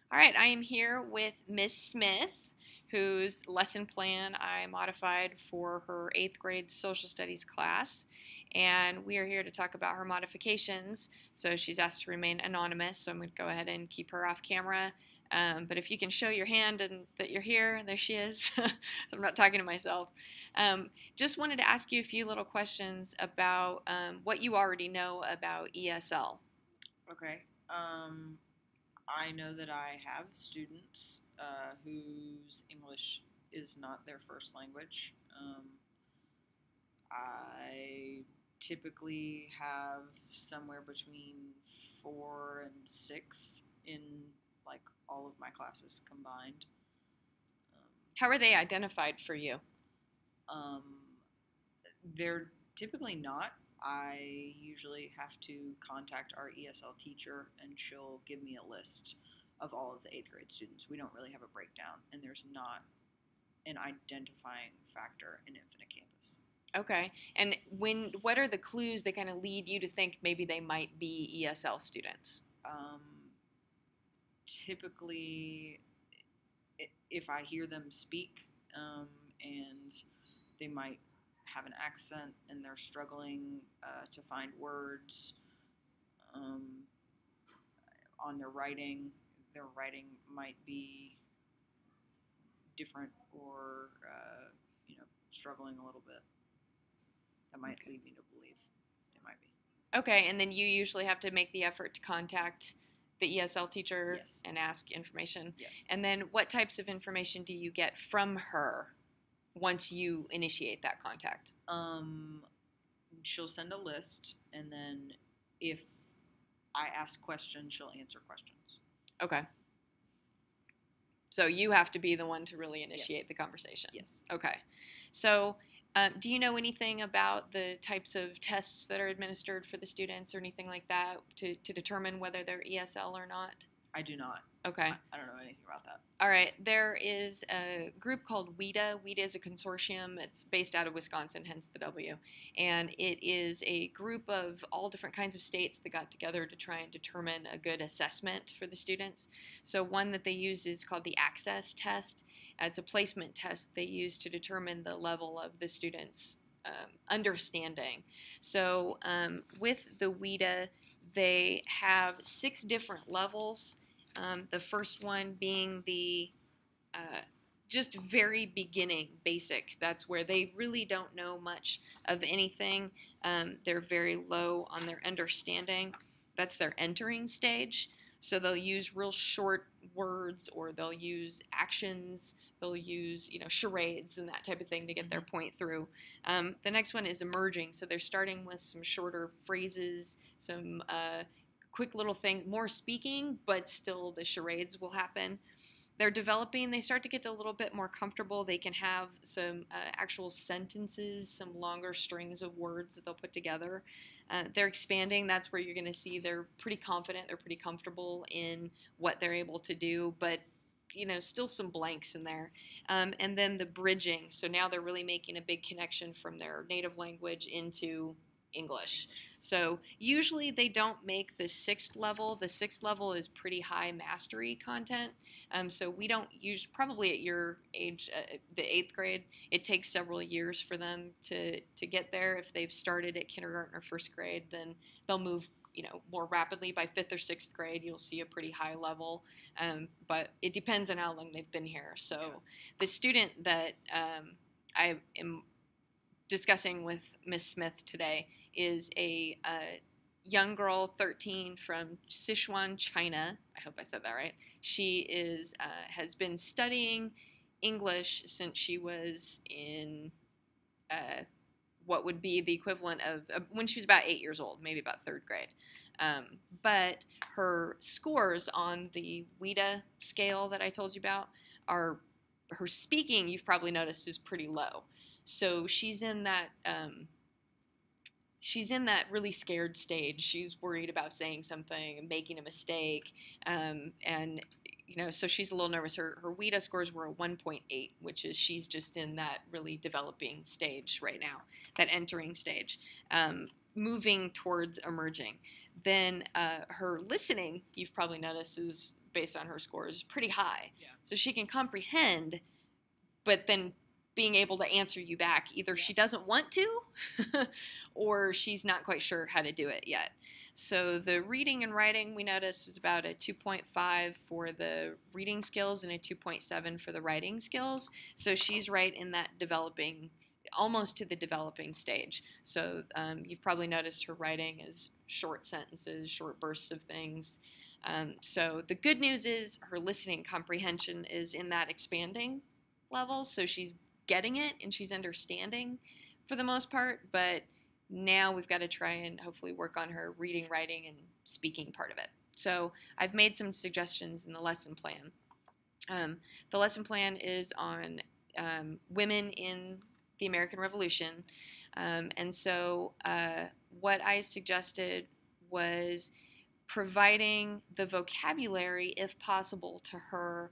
All right, I am here with Miss Smith, whose lesson plan I modified for her 8th grade social studies class. And we are here to talk about her modifications. So she's asked to remain anonymous, so I'm going to go ahead and keep her off camera. But if you can show your hand and that you're here, there she is. I'm not talking to myself. Just wanted to ask you a few little questions about what you already know about ESL. Okay. I know that I have students whose English is not their first language. I typically have somewhere between 4 and 6 in like all of my classes combined. How are they identified for you? Um, they're typically not. I usually have to contact our ESL teacher, and she'll give me a list of all of the 8th grade students. We don't really have a breakdown, and there's not an identifying factor in Infinite Campus. Okay. And what are the clues that kind of lead you to think maybe they might be ESL students? Um, Typically, if I hear them speak and they might have an accent and they're struggling to find words um, on their writing might be different or struggling a little bit. That might lead me to believe they might be. Okay, and then you usually have to make the effort to contact the ESL teacher Yes. and ask information. Yes. And then what types of information do you get from her once you initiate that contact? She'll send a list, and then if I ask questions, she'll answer questions. Okay. So you have to be the one to really initiate Yes. the conversation. Yes. Okay. So do you know anything about the types of tests that are administered for the students or anything like that to determine whether they're ESL or not? I do not. Okay. I don't know anything about that. All right. There is a group called WIDA. WIDA is a consortium. It's based out of Wisconsin, hence the W. And it is a group of all different kinds of states that got together to try and determine a good assessment for the students. So one that they use is called the Access Test. It's a placement test they use to determine the level of the students' understanding. So with the WIDA, they have 6 different levels. The first one being the just very beginning, basic. That's where they really don't know much of anything. They're very low on their understanding. That's their entering stage. So they'll use real short words, or they'll use actions. They'll use, charades and that type of thing to get their point through. The next one is emerging. So they're starting with some shorter phrases, some quick little things, more speaking, but still the charades will happen. They're developing, they start to get a little bit more comfortable. They can have some actual sentences, some longer strings of words that they'll put together. They're expanding. That's where you're going to see they're pretty confident, they're pretty comfortable in what they're able to do, but still some blanks in there. And then the bridging. So now they're really making a big connection from their native language into English. So usually they don't make the 6th level. The 6th level is pretty high mastery content. So we don't use, probably at your age, the 8th grade, it takes several years for them to get there. If they've started at kindergarten or 1st grade, then they'll move more rapidly. By 5th or 6th grade, you'll see a pretty high level. But it depends on how long they've been here. So the student that I am discussing with Miss Smith today is a young girl, 13, from Sichuan, China. I hope I said that right. She has been studying English since she was in what would be the equivalent of when she was about 8 years old, maybe about 3rd grade. But her scores on the WIDA scale that I told you about are, her speaking, you've probably noticed, is pretty low. So she's in that really scared stage. She's worried about saying something and making a mistake, and so she's a little nervous. Her WIDA scores were a 1.8, which is, she's just in that really developing stage right now, that entering stage, moving towards emerging. Then her listening, you've probably noticed, is based on her scores pretty high. Yeah. So she can comprehend, but then being able to answer you back, either she doesn't want to or she's not quite sure how to do it yet. So the reading and writing, we noticed, is about a 2.5 for the reading skills and a 2.7 for the writing skills. So she's right in that developing, almost to the developing stage. So you've probably noticed her writing is short sentences, short bursts of things. So the good news is her listening comprehension is in that expanding level. So she's getting it and she's understanding for the most part, but now we've got to try and hopefully work on her reading, writing, and speaking part of it. So I've made some suggestions in the lesson plan. The lesson plan is on women in the American Revolution. And so what I suggested was providing the vocabulary, if possible, to her,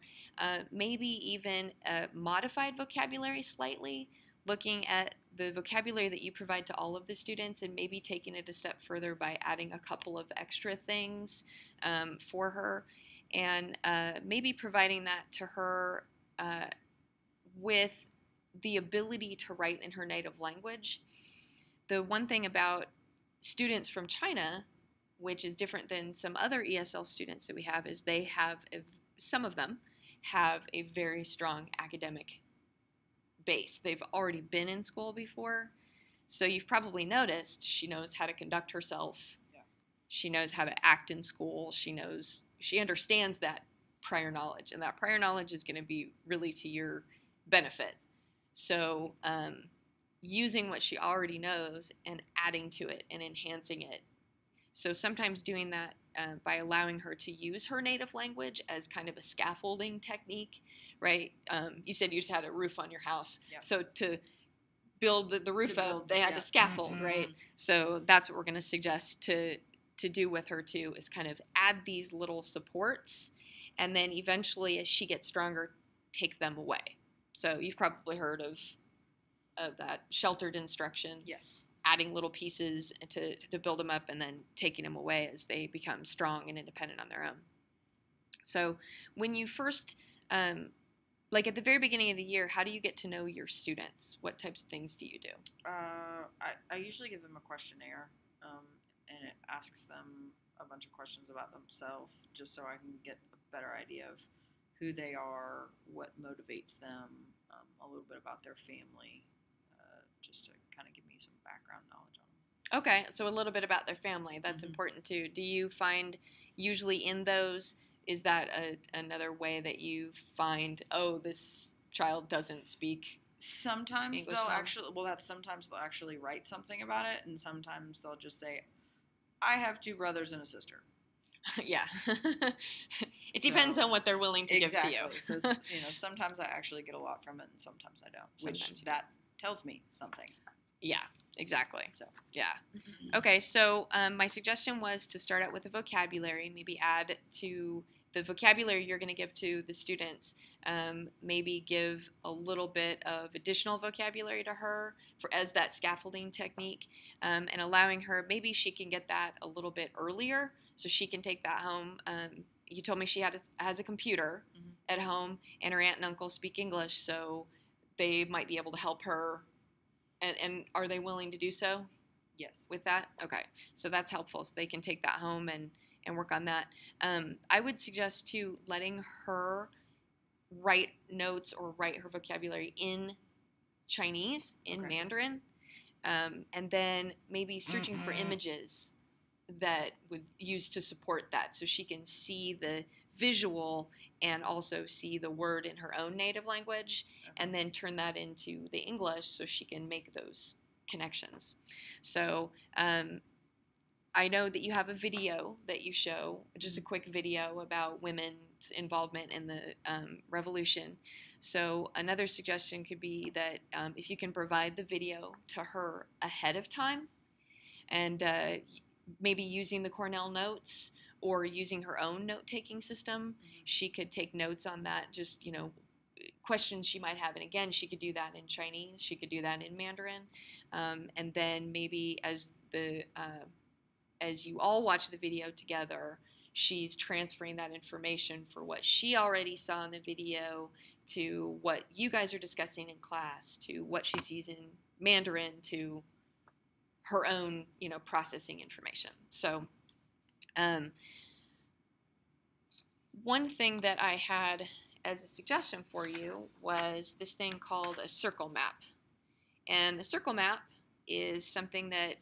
maybe even a modified vocabulary slightly, looking at the vocabulary that you provide to all of the students and maybe taking it a step further by adding a couple of extra things for her, and maybe providing that to her with the ability to write in her native language. The one thing about students from China, which is different than some other ESL students that we have, is they have, some of them have a very strong academic base. They've already been in school before. So you've probably noticed she knows how to conduct herself. Yeah. She knows how to act in school. She understands that prior knowledge, and that prior knowledge is going to be really to your benefit. So using what she already knows and adding to it and enhancing it. So sometimes doing that by allowing her to use her native language as kind of a scaffolding technique, right? You said you just had a roof on your house. Yeah. So to build the roof up, they had to scaffold, right? So that's what we're going to suggest to do with her too, is kind of add these little supports, and then eventually as she gets stronger, take them away. So you've probably heard of that sheltered instruction. Yes. Adding little pieces to build them up and then taking them away as they become strong and independent on their own. So when you first, like at the very beginning of the year, how do you get to know your students? What types of things do you do? I usually give them a questionnaire, and it asks them a bunch of questions about themselves, just so I can get a better idea of who they are, what motivates them, a little bit about their family, just to kind of give me some background knowledge on them. Okay, so a little bit about their family. That's important too. Do you find usually in those, is that another way that you find, oh, this child doesn't speak Sometimes English they'll at home? sometimes they'll actually write something about it, and sometimes they'll just say, I have 2 brothers and a sister. Yeah. It depends on what they're willing to give to you. So, sometimes I actually get a lot from it, and sometimes I don't. Which that tells me something. Yeah, exactly. So yeah. Okay, so my suggestion was to start out with a vocabulary, maybe add to the vocabulary you're going to give to the students, maybe give a little bit of additional vocabulary to her as that scaffolding technique, and allowing her, maybe she can get that a little bit earlier so she can take that home. You told me she has a computer at home, and her aunt and uncle speak English, so they might be able to help her. And are they willing to do so? Yes. With that? Okay. So that's helpful. So they can take that home and work on that. I would suggest, too, letting her write notes or write her vocabulary in Chinese, in Mandarin, and then maybe searching for images that would use to support that, so she can see the visual and also see the word in her own native language, and then turn that into the English so she can make those connections. So I know that you have a video that you show, just a quick video about women's involvement in the revolution. So another suggestion could be that if you can provide the video to her ahead of time, and maybe using the Cornell notes or using her own note-taking system, she could take notes on that, just, questions she might have. And again, she could do that in Chinese, she could do that in Mandarin, and then maybe as you all watch the video together, she's transferring that information for what she already saw in the video to what you guys are discussing in class to what she sees in Mandarin to her own, processing information. So one thing that I had as a suggestion for you was this thing called a circle map. And the circle map is something that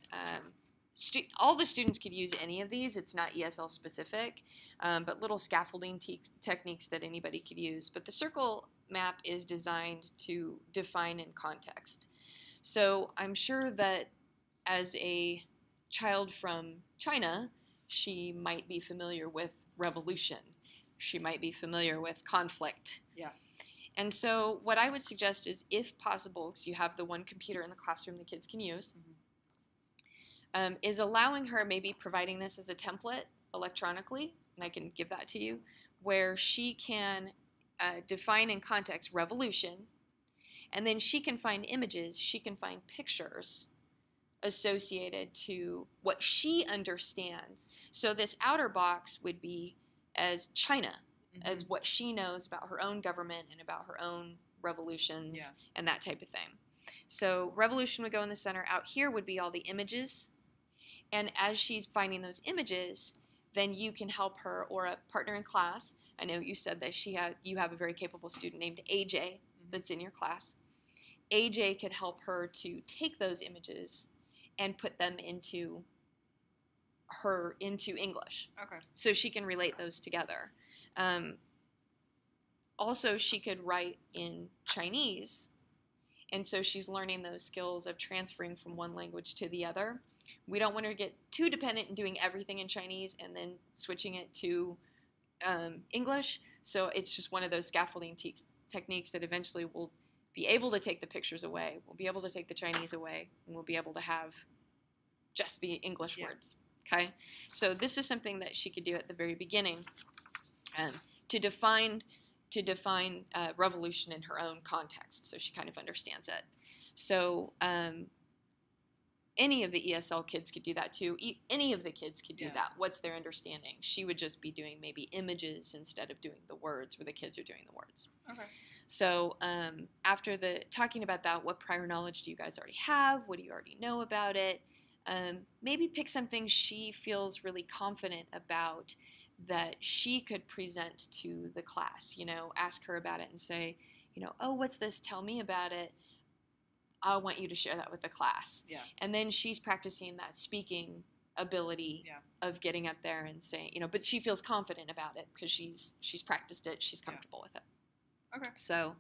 all the students could use any of these. It's not ESL specific, but little scaffolding techniques that anybody could use. But the circle map is designed to define in context. So I'm sure that as a child from China, she might be familiar with revolution. She might be familiar with conflict. Yeah. And so what I would suggest is, if possible, because you have the one computer in the classroom the kids can use, is allowing her, maybe providing this as a template electronically, and I can give that to you, where she can define in context revolution, and then she can find images, she can find pictures associated to what she understands. So this outer box would be as China, as what she knows about her own government and about her own revolutions and that type of thing. So revolution would go in the center. Out here would be all the images. And as she's finding those images, then you can help her, or a partner in class. I know you said that you have a very capable student named AJ that's in your class. AJ could help her to take those images and put them into English. Okay. So she can relate those together. Also, she could write in Chinese, and so she's learning those skills of transferring from one language to the other. We don't want her to get too dependent in doing everything in Chinese and then switching it to English. So it's just one of those scaffolding techniques that eventually will be able to take the pictures away. We'll be able to take the Chinese away, and we'll be able to have just the English words. Okay? So this is something that she could do at the very beginning to define revolution in her own context, so she kind of understands it. So any of the ESL kids could do that too. Any of the kids could do that. What's their understanding? She would just be doing maybe images instead of doing the words, where the kids are doing the words. Okay. So after talking about that, what prior knowledge do you guys already have? What do you already know about it? Maybe pick something she feels really confident about that she could present to the class. Ask her about it and say, oh, what's this? Tell me about it. I want you to share that with the class. Yeah. And then she's practicing that speaking ability of getting up there and saying, but she feels confident about it because she's practiced it. She's comfortable with it. Okay. So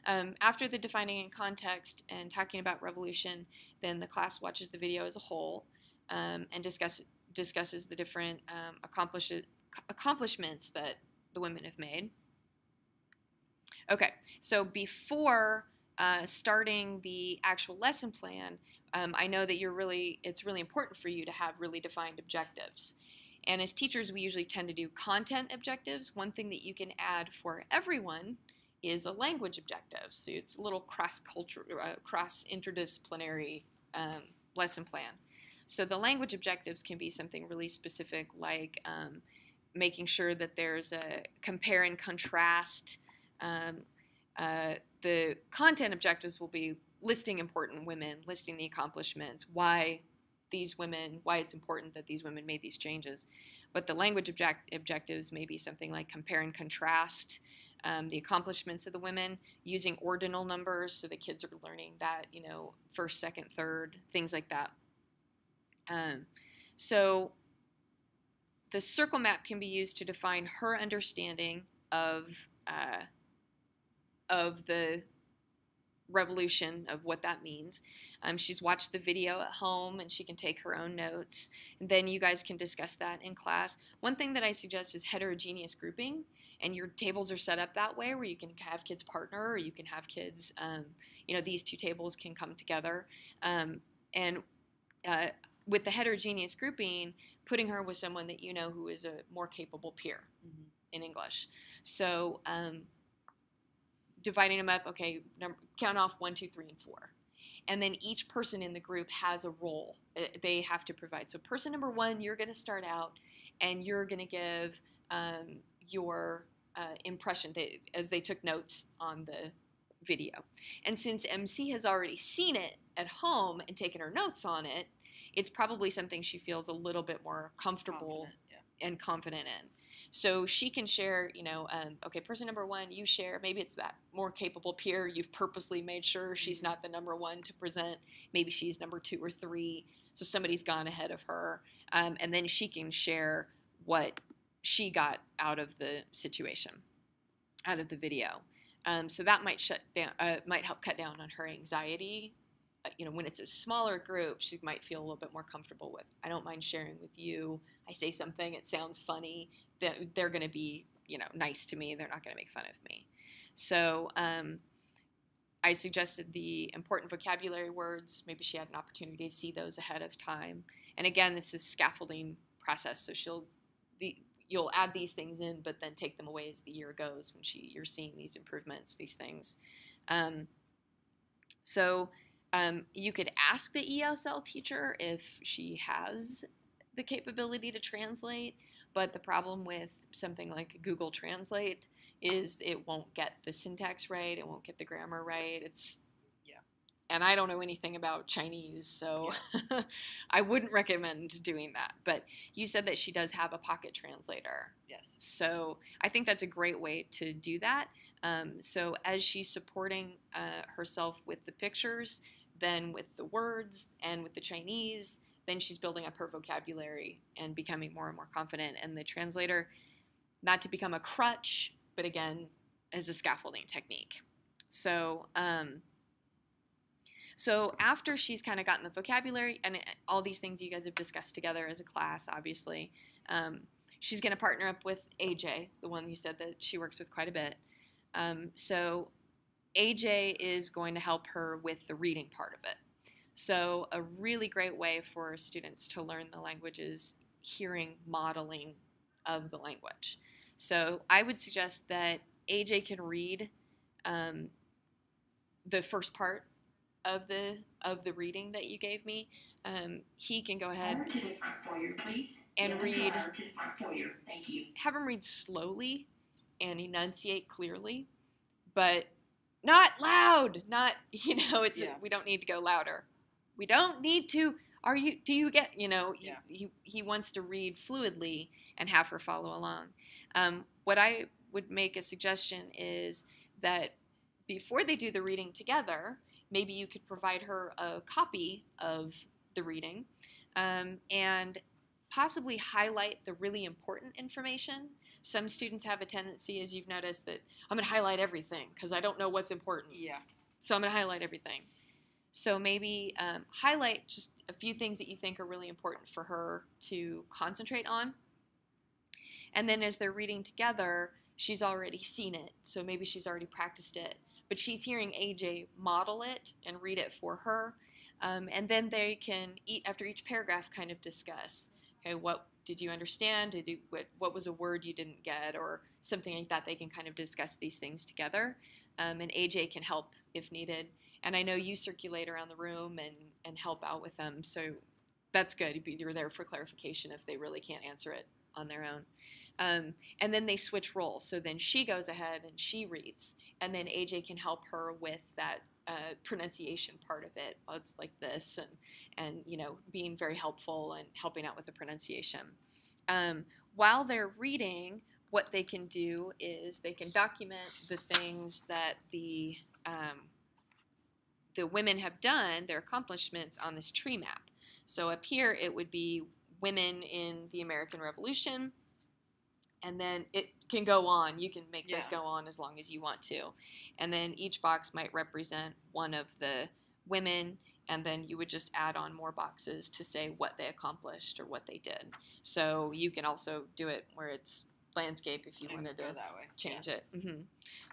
after the defining in context and talking about revolution, then the class watches the video as a whole and discusses the different accomplishments that the women have made. Okay, so before starting the actual lesson plan, I know that it's really important for you to have really defined objectives. And as teachers, we usually tend to do content objectives. One thing that you can add for everyone is a language objective. So it's a little cross-interdisciplinary lesson plan. So the language objectives can be something really specific, like making sure that there's a compare and contrast. The content objectives will be listing important women, listing the accomplishments, why it's important that these women made these changes. But the language objectives may be something like compare and contrast the accomplishments of the women, using ordinal numbers, so the kids are learning that, first, second, third, things like that. So the circle map can be used to define her understanding of the revolution, of what that means. She's watched the video at home and she can take her own notes. And then you guys can discuss that in class. One thing that I suggest is heterogeneous grouping. And your tables are set up that way, where you can have kids partner, or you can have kids, these two tables can come together. And with the heterogeneous grouping, putting her with someone that who is a more capable peer in English. So dividing them up, okay, count off 1, 2, 3, and 4. And then each person in the group has a role they have to provide. So person number 1, you're going to start out, and you're going to give your impression as they took notes on the video. And since MC has already seen it at home and taken her notes on it, it's probably something she feels a little bit more comfortable and confident in. So she can share, okay, person number one, you share. Maybe it's that more capable peer. You've purposely made sure she's not the number one to present. Maybe she's number 2 or 3. So somebody's gone ahead of her. And then she can share what she got out of the situation, out of the video. So that might might help cut down on her anxiety. When it's a smaller group, she might feel a little bit more comfortable with, I don't mind sharing with you. I say something, it sounds funny. They're going to be, nice to me. They're not going to make fun of me. So I suggested the important vocabulary words. Maybe she had an opportunity to see those ahead of time. And again, this is scaffolding process. So you'll add these things in, but then take them away as the year goes when you're seeing these improvements, these things. You could ask the ESL teacher if she has the capability to translate, but the problem with something like Google Translate is it won't get the syntax right, it won't get the grammar right. And I don't know anything about Chinese, so I wouldn't recommend doing that. But you said that she does have a pocket translator. Yes. So I think that's a great way to do that. So as she's supporting herself with the pictures, then with the words and with the Chinese, then she's building up her vocabulary and becoming more and more confident. And the translator, not to become a crutch, but again, as a scaffolding technique. So after she's kind of gotten the vocabulary and all these things you guys have discussed together as a class, obviously, she's going to partner up with AJ, the one you said that she works with quite a bit. So AJ is going to help her with the reading part of it. So a really great way for students to learn the language is hearing modeling of the language. So I would suggest that AJ can read the first part of the reading that you gave me. He can go ahead and read. Thank you. Have him read slowly and enunciate clearly, but not loud. Not we don't need to go louder. We don't need to. Do you get? He wants to read fluidly and have her follow along. What I would make a suggestion is that before they do the reading together, maybe you could provide her a copy of the reading and possibly highlight the really important information. Some students have a tendency, as you've noticed, that I'm going to highlight everything because I don't know what's important. Yeah. So I'm going to highlight everything. So maybe highlight just a few things that you think are really important for her to concentrate on. And then as they're reading together, she's already seen it. So maybe she's already practiced it. But she's hearing AJ model it and read it for her. And then they can, after each paragraph, kind of discuss, okay, what did you understand? What was a word you didn't get? Or something like that. They can kind of discuss these things together. And AJ can help if needed. And I know you circulate around the room and help out with them. So that's good. You're there for clarification if they really can't answer it on their own. And then they switch roles. So then she goes ahead and she reads. And then AJ can help her with that pronunciation part of it. Well, it's like this and being very helpful and helping out with the pronunciation. While they're reading, what they can do is they can document the things that the women have done, their accomplishments on this tree map. So up here it would be women in the American Revolution. And then it can go on. You can make this go on as long as you want to. And then each box might represent one of the women, and then you would just add on more boxes to say what they accomplished or what they did. So you can also do it where it's landscape if you wanted to change it. Mm-hmm.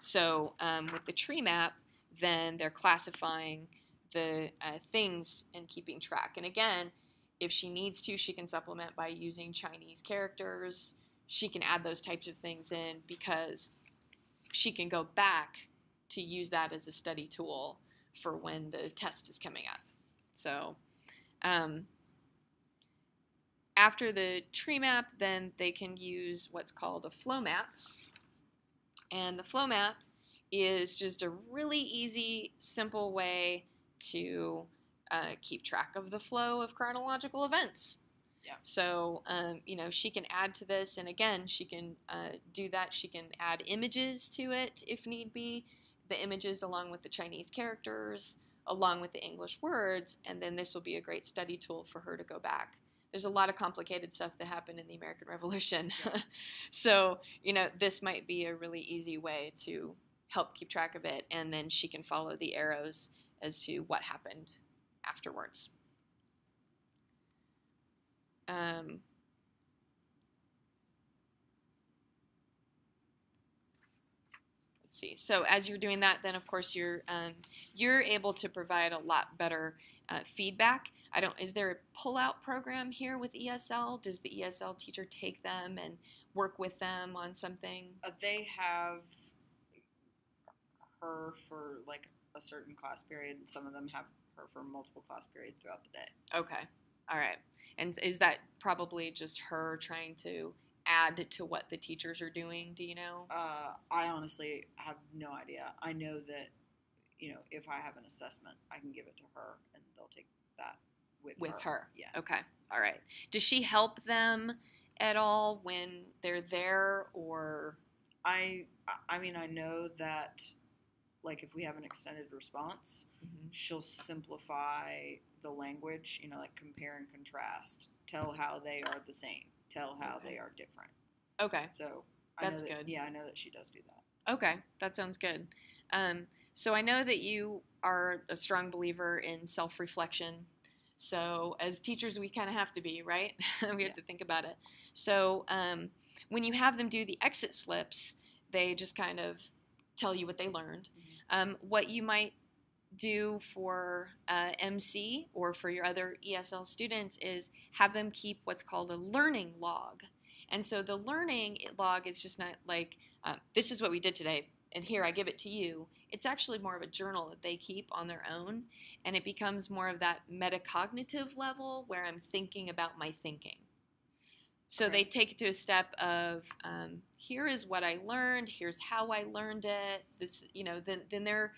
So with the tree map, then they're classifying the things and keeping track. And again, if she needs to, she can supplement by using Chinese characters. She can add those types of things in because she can go back to use that as a study tool for when the test is coming up. So After the tree map, then they can use what's called a flow map. And the flow map is just a really easy, simple way to keep track of the flow of chronological events. Yeah. So, she can add to this, and again, she can do that. She can add images to it if need be, the images along with the Chinese characters, along with the English words, and then this will be a great study tool for her to go back. There's a lot of complicated stuff that happened in the American Revolution. Yeah. So, this might be a really easy way to help keep track of it, and then she can follow the arrows as to what happened afterwards. Let's see. So as you're doing that, then of course you're able to provide a lot better feedback. Is there a pull-out program here with ESL? Does the ESL teacher take them and work with them on something? They have her for like a certain class period, and some of them have her for multiple class periods throughout the day. Okay. All right. And is that probably just her trying to add to what the teachers are doing? Do you know? I honestly have no idea. I know that, if I have an assessment, I can give it to her, and they'll take that with her. Yeah. Okay. All right. Does she help them at all when they're there, or? I mean, I know that, like, if we have an extended response, she'll simplify the language, like compare and contrast, tell how they are the same, tell how they are different. Okay. So that's good. Yeah, I know that she does do that. Okay, that sounds good. So I know that you are a strong believer in self-reflection. So as teachers, we kind of have to be, right? We have to think about it. So when you have them do the exit slips, they just kind of tell you what they learned. What you might do for MC or for your other ESL students is have them keep what's called a learning log. And so the learning log is just not like, this is what we did today, and here I give it to you. It's actually more of a journal that they keep on their own, and it becomes more of that metacognitive level where I'm thinking about my thinking. So they take it to a step of here is what I learned, here's how I learned it. This, then they're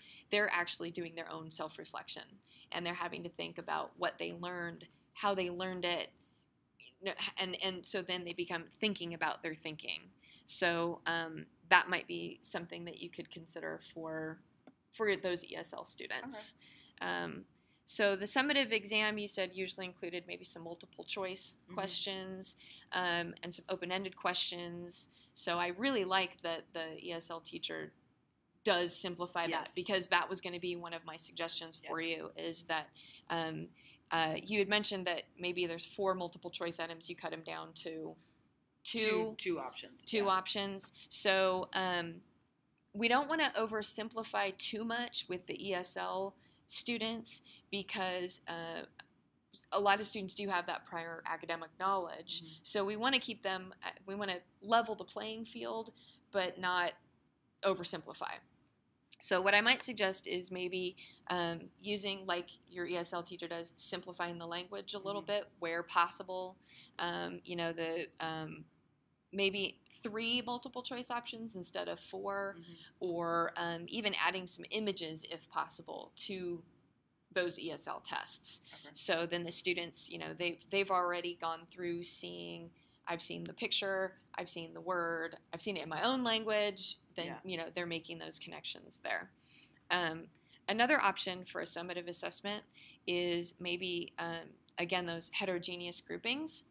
actually doing their own self-reflection, and they're having to think about what they learned, how they learned it, and so then they become thinking about their thinking. So that might be something that you could consider for those ESL students. Okay. So the summative exam, you said, usually included maybe some multiple choice questions and some open-ended questions. So I really like that the ESL teacher does simplify that, because that was going to be one of my suggestions for you, is that you had mentioned that maybe there's 4 multiple choice items. You cut them down to two options. Two options. So we don't want to oversimplify too much with the ESL students, because a lot of students do have that prior academic knowledge. So we want to keep them, we want to level the playing field, but not oversimplify. So what I might suggest is maybe using, like your ESL teacher does, simplifying the language a little bit where possible. Maybe 3 multiple choice options instead of 4, or even adding some images if possible to those ESL tests. Okay. So then the students, they've already gone through seeing, I've seen the picture, I've seen the word, I've seen it in my own language, then, they're making those connections there. Another option for a summative assessment is maybe, again, those heterogeneous groupings.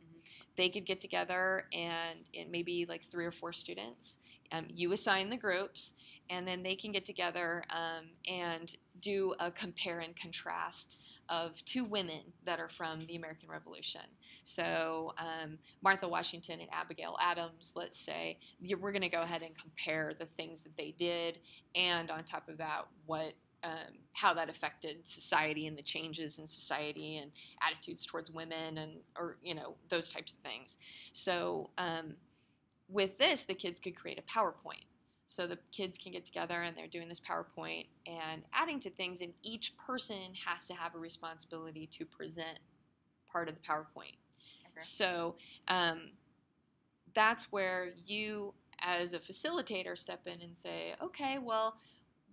They could get together, and it may be like 3 or 4 students. You assign the groups, and then they can get together and do a compare and contrast of 2 women that are from the American Revolution. So Martha Washington and Abigail Adams, let's say, we're going to go ahead and compare the things that they did, and on top of that, how that affected society and the changes in society and attitudes towards women, and those types of things. So with this, the kids could create a PowerPoint. So the kids can get together and they're doing this PowerPoint and adding to things, and each person has to have a responsibility to present part of the PowerPoint. So that's where you, as a facilitator, step in and say, okay, well,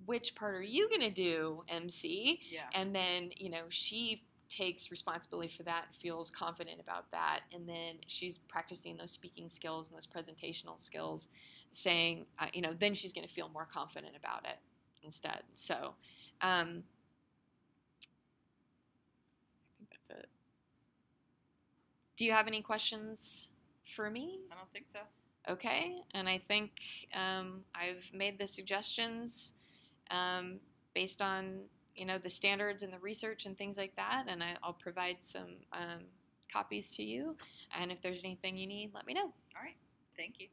which part are you going to do, MC? Yeah. And then, she takes responsibility for that, feels confident about that, and then she's practicing those speaking skills and those presentational skills, saying, then she's going to feel more confident about it instead. So I think that's it. Do you have any questions for me? I don't think so. Okay, and I think I've made the suggestions based on the standards and the research and things like that, and I'll provide some copies to you. And if there's anything you need, let me know. All right. Thank you.